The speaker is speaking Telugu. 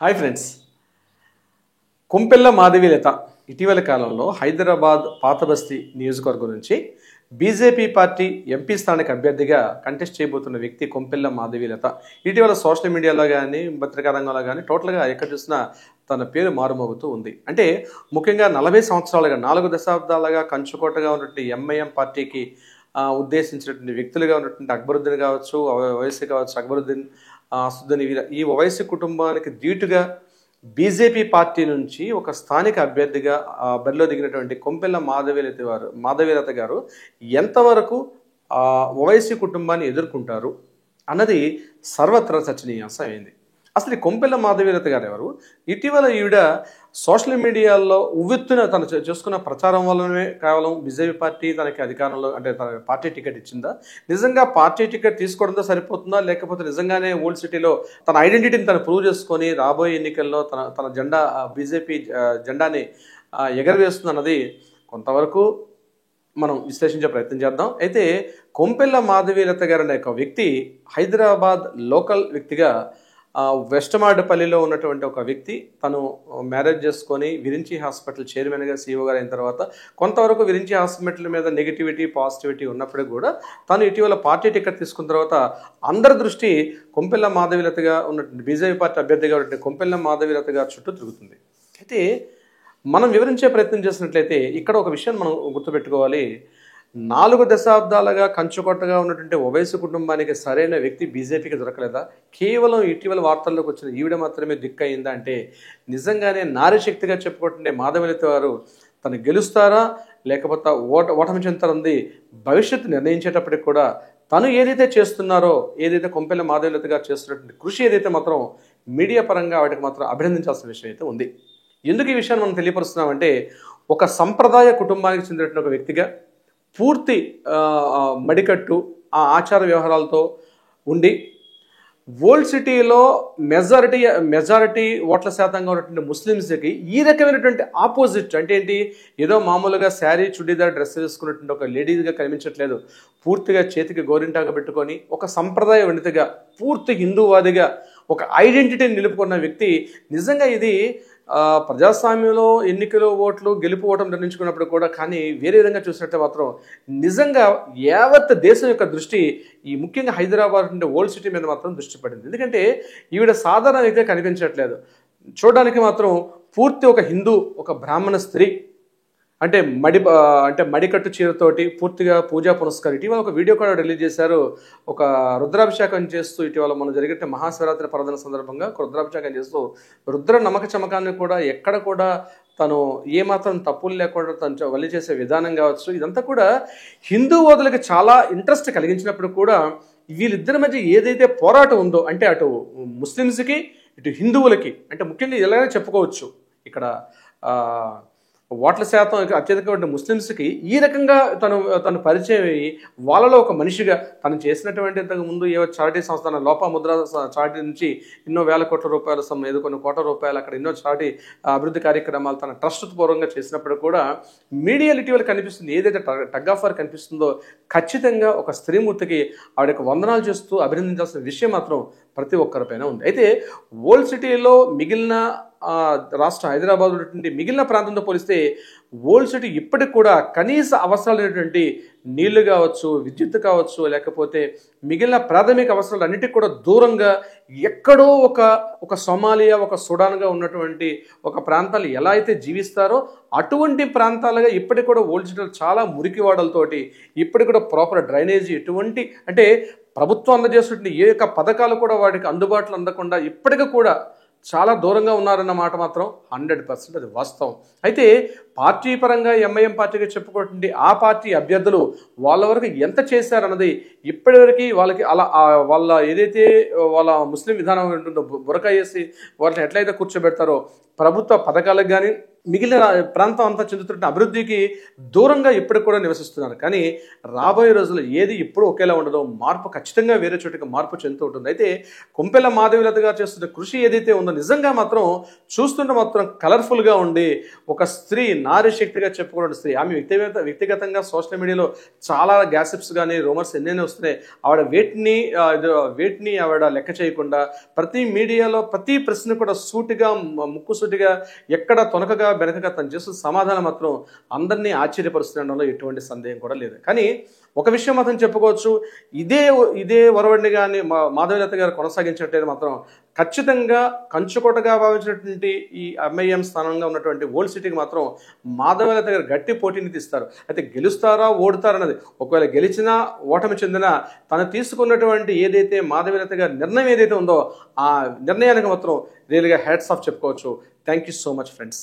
Hi friends. కొంపెల్ల మాధవీలత ఇటీవల కాలంలో హైదరాబాద్ పాతబస్తీ నియోజకవర్గం నుంచి బీజేపీ పార్టీ ఎంపీ స్థానానికి అభ్యర్థిగా కంటెస్ట్ చేయబోతున్న వ్యక్తి కొంపెల్ల మాధవీలత. ఇటీవల సోషల్ మీడియాలో కానీ పత్రికా రంగంలో కానీ టోటల్గా ఎక్కడ చూసినా తన పేరు మారుమోగుతూ ఉంది. అంటే ముఖ్యంగా 40 సంవత్సరాలుగా 4 దశాబ్దాలుగా కంచుకోటగా ఉన్నటువంటి ఎంఐఎం పార్టీకి ఉద్దేశించినటువంటి వ్యక్తులుగా ఉన్నటువంటి అక్బరుద్దీన్ కావచ్చు, ఓవైసీ కావచ్చు, అక్బరుద్దీన్, అసదుద్దీన్, ఈ ఓవైసీ కుటుంబానికి ధీటుగా బీజేపీ పార్టీ నుంచి ఒక స్థానిక అభ్యర్థిగా బరిలో దిగినటువంటి కొంపెల్ల మాధవీలత గారు ఎంతవరకు ఓవైసీ కుటుంబాన్ని ఎదుర్కొంటారు అన్నది సర్వత్రా చర్చనీయాంశం అయింది. అసలు ఈ కొంపెల్ల మాధవీలత గారు ఎవరు? ఇటీవల ఈవిడ సోషల్ మీడియాలో ఉవ్వెత్తున తను చేసుకున్న ప్రచారం వల్లనే కేవలం బీజేపీ పార్టీ తనకి అధికారంలో అంటే తన పార్టీ టికెట్ ఇచ్చిందా, నిజంగా పార్టీ టికెట్ తీసుకోవడంతో సరిపోతుందా, లేకపోతే నిజంగానే ఓల్డ్ సిటీలో తన ఐడెంటిటీని తను ప్రూవ్ చేసుకొని రాబోయే ఎన్నికల్లో తన జెండా బీజేపీ జెండాని ఎగరవేస్తుంది అన్నది కొంతవరకు మనం విశ్లేషించే ప్రయత్నం చేద్దాం. అయితే కొంపెల్ల మాధవీలత గారు అనే ఒక వ్యక్తి హైదరాబాద్ లోకల్ వ్యక్తిగా వెస్టమార్డుపల్లిలో ఉన్నటువంటి ఒక వ్యక్తి. తను మ్యారేజ్ చేసుకొని విరించి హాస్పిటల్ చైర్మన్గా సీఈఓ గారు అయిన తర్వాత కొంతవరకు విరించి హాస్పిటల్ మీద నెగిటివిటీ పాజిటివిటీ ఉన్నప్పుడు కూడా తను ఇటీవల పార్టీ టికెట్ తీసుకున్న తర్వాత అందరి దృష్టి కొంపెల్ల మాధవీలతగా ఉన్నటువంటి బీజేపీ పార్టీ అభ్యర్థిగా ఉన్నటువంటి కొంపెల్ల మాధవీలత గారి చుట్టూ తిరుగుతుంది. అయితే మనం వివరించే ప్రయత్నం చేసినట్లయితే ఇక్కడ ఒక విషయం మనం గుర్తుపెట్టుకోవాలి. 4 దశాబ్దాలుగా కంచుకొట్టగా ఉన్నటువంటి ఓవైసీ కుటుంబానికి సరైన వ్యక్తి బీజేపీకి దొరకలేదా? కేవలం ఇటీవల వార్తల్లోకి వచ్చిన ఈవిడ మాత్రమే దిక్కయిందా అంటే నిజంగానే నారీ శక్తిగా చెప్పుకుంటుండే మాధవీలత వారు తను గెలుస్తారా లేకపోతే ఓటమి చెందుతారంది భవిష్యత్తు నిర్ణయించేటప్పటికి కూడా తను ఏదైతే చేస్తున్నారో, ఏదైతే కొంపెల్ల మాధవీలత గారు చేస్తున్నటువంటి కృషి ఏదైతే మాత్రం మీడియా పరంగా వాటికి మాత్రం అభినందించాల్సిన విషయం అయితే ఉంది. ఎందుకు ఈ విషయాన్ని మనం తెలియపరుస్తున్నామంటే ఒక సంప్రదాయ కుటుంబానికి చెందినటువంటి ఒక వ్యక్తిగా పూర్తి మడికట్టు ఆ ఆచార వ్యవహారాలతో ఉండి ఓల్డ్ సిటీలో మెజారిటీ ఓట్ల శాతంగా ఉన్నటువంటి ముస్లిమ్స్కి ఈ రకమైనటువంటి ఆపోజిట్ అంటే ఏంటి, ఏదో మామూలుగా శారీ చుడీదార్ డ్రెస్ వేసుకున్నటువంటి ఒక లేడీగా కనిపించట్లేదు. పూర్తిగా చేతికి గోరింటాగా పెట్టుకొని ఒక సంప్రదాయ వండితగా పూర్తి హిందూవాదిగా ఒక ఐడెంటిటీని నిలుపుకున్న వ్యక్తి. నిజంగా ఇది ప్రజాస్వామ్యంలో ఎన్నికలు ఓట్లు గెలుపు ఓటం నిర్ణయించుకున్నప్పుడు కూడా కానీ వేరే విధంగా చూసినట్టే మాత్రం నిజంగా యావత్ దేశం యొక్క దృష్టి ఈ ముఖ్యంగా హైదరాబాద్ నుండి ఓల్డ్ సిటీ మీద మాత్రం దృష్టి పడింది. ఎందుకంటే ఈవిడ సాధారణ వ్యక్తిగా కనిపించట్లేదు. చూడడానికి మాత్రం పూర్తి ఒక హిందూ, ఒక బ్రాహ్మణ స్త్రీ, అంటే మడికట్టు చీరతోటి పూర్తిగా పూజా పురస్కారం. ఇటీవల ఒక వీడియో కూడా రిలీజ్ చేశారు. ఒక రుద్రాభిషేకం చేస్తూ ఇటీవల మనం జరిగిన మహాశివరాత్రి పర్వదిన సందర్భంగా ఒక రుద్రాభిషేకం చేస్తూ రుద్ర నమ్మక చమకాన్ని కూడా ఎక్కడ కూడా తను ఏమాత్రం తప్పులు లేకుండా తను వల్లి చేసే విధానం కావచ్చు, ఇదంతా కూడా హిందూవాదులకు చాలా ఇంట్రెస్ట్ కలిగించినప్పుడు కూడా వీళ్ళిద్దరి మధ్య ఏదైతే పోరాటం ఉందో అంటే అటు ముస్లిమ్స్కి ఇటు హిందువులకి అంటే ముఖ్యంగా ఎలాగైనా చెప్పుకోవచ్చు ఇక్కడ ఓట్ల శాతం అత్యధికమైన ముస్లిమ్స్కి ఈ రకంగా తను పరిచయం అయ్యి వాళ్ళలో ఒక మనిషిగా తను చేసినటువంటి ఇంతకు ముందు ఏ చారిటీ సంస్థ లోపాముద్ర చారిటీ నుంచి ఎన్నో వేల కోట్ల రూపాయలు ఏదో కొన్ని కోట్ల రూపాయలు అక్కడ ఎన్నో చారిటీ అభివృద్ధి కార్యక్రమాలు తన ట్రస్ట్ పూర్వంగా చేసినప్పుడు కూడా మీడియా ఇటీవల కనిపిస్తుంది ఏదైతే టగ్ ఆఫ్ వార్ కనిపిస్తుందో ఖచ్చితంగా ఒక స్త్రీమూర్తికి ఆవిడకి వందనాలు చేస్తూ అభినందించాల్సిన విషయం మాత్రం ప్రతి ఒక్కరిపైన ఉంది. అయితే ఓల్డ్ సిటీలో మిగిలిన రాష్ట్రం హైదరాబాద్ ఉన్నటువంటి మిగిలిన ప్రాంతంతో పోలిస్తే ఓల్డ్ సిటీ ఇప్పటికి కూడా కనీస అవసరాలైనటువంటి నీళ్లు కావచ్చు, విద్యుత్ కావచ్చు, లేకపోతే మిగిలిన ప్రాథమిక అవసరాలు అన్నిటికీ కూడా దూరంగా ఎక్కడో ఒక సోమాలియా, ఒక సుడాన్గా ఉన్నటువంటి ఒక ప్రాంతాలు ఎలా అయితే జీవిస్తారో అటువంటి ప్రాంతాలుగా ఇప్పటికి కూడా ఓల్డ్ సిటీలో చాలా మురికివాడలతోటి ఇప్పటికి కూడా ప్రాపర్ డ్రైనేజీ ఎటువంటి అంటే ప్రభుత్వం అందజేస్తున్న ఏ యొక్క పథకాలు కూడా వాటికి అందుబాటులో అందకుండా ఇప్పటికీ కూడా చాలా దూరంగా ఉన్నారన్న మాట మాత్రం 100% అది వాస్తవం. అయితే పార్టీ పరంగా ఎంఐఎం పార్టీగా చెప్పుకుంటుంది ఆ పార్టీ అభ్యర్థులు వాళ్ళ వరకు ఎంత చేశారన్నది ఇప్పటివరకు వాళ్ళకి అలా వాళ్ళ ఏదైతే వాళ్ళ ముస్లిం విధానం ఉంటుందో బురకా వేసి వాళ్ళని ఎట్లయితే కూర్చోబెడతారో ప్రభుత్వ పథకాలకు కానీ మిగిలిన ప్రాంతం అంతా చెందుతున్న అభివృద్ధికి దూరంగా ఇప్పటికి కూడా నివసిస్తున్నారు. కానీ రాబోయే రోజుల్లో ఏది ఎప్పుడు ఒకేలా ఉండదో, మార్పు ఖచ్చితంగా వేరే చోటికి మార్పు చెందుతూ ఉంటుంది. అయితే కొంపెల్ల మాధవీలత గారు చేస్తున్న కృషి ఏదైతే ఉందో నిజంగా మాత్రం చూస్తుంటే మాత్రం కలర్ఫుల్గా ఉండి, ఒక స్త్రీ నారీ శక్తిగా చెప్పుకున్న స్త్రీ, ఆమె వ్యక్తిగతంగా సోషల్ మీడియాలో చాలా గ్యాసిప్స్ కానీ రూమర్స్ ఎన్నెన్నో వస్తున్నాయి. ఆవిడ వేటిని ఆవిడ లెక్క చేయకుండా ప్రతి మీడియాలో ప్రతి ప్రశ్న కూడా సూటిగా ముక్కుసూటిగా ఎక్కడ తొనకగా వెనకగా తను చేస్తున్న సమాధానం మాత్రం అందరినీ ఆశ్చర్యపరుస్తుండడంలో ఎటువంటి సందేహం కూడా లేదు. కానీ ఒక విషయం మాత్రం చెప్పుకోవచ్చు, ఇదే ఒరవడిని కానీ మాధవీలత గారు కొనసాగించినట్టయితే మాత్రం ఖచ్చితంగా కంచుకోటగా భావించినటువంటి ఈ ఎంఐఎం స్థానంగా ఉన్నటువంటి ఓల్డ్ సిటీకి మాత్రం మాధవీలత గారు గట్టి పోటీని తీస్తారు. అయితే గెలుస్తారా ఓడుతారా అన్నది, ఒకవేళ గెలిచినా ఓటమి చెందినా తను తీసుకున్నటువంటి ఏదైతే మాధవీలత గారి నిర్ణయం ఏదైతే ఉందో ఆ నిర్ణయానికి మాత్రం రియల్గా హ్యాట్స్ ఆఫ్ చెప్పుకోవచ్చు. Thank you so much friends.